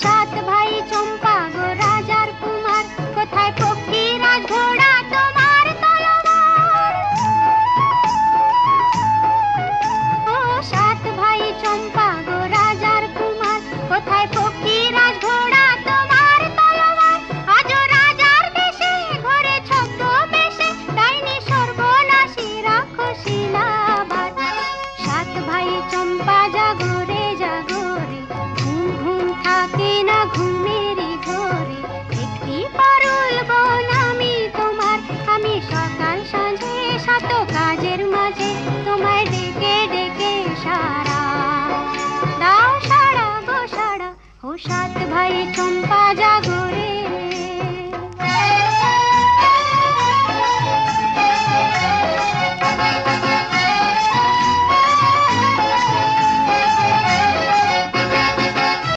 সাত ভাই চম্পা গো রাজার কুমার, কোথায় পক্ষীরাজ ঘোড়া তোমার তলোয়ার? ও সাত ভাই চম্পা গো রাজার কুমার, কোথায় পক্ষীরাজ ঘোড়া তোমার তলোয়ার? আজও রাজার দেশে ঘোরে ছদ্মবেশে, ডাইনি সর্বনাশী রাক্ষসীলা আবার। সাত ভাই চম্পা জাগো রে জাগো রে, ঘুম ঘুম থাকে না ঘুমেরই ঘোরে। একটি পারুল বোন আমি তোমার, আমি সকাল সাঁঝে শত কাজের মাঝে তোমায় ডেকে ডেকে সারা দাও, সারা গো সারা। ও সাত ভাই চম্পা জাগো রে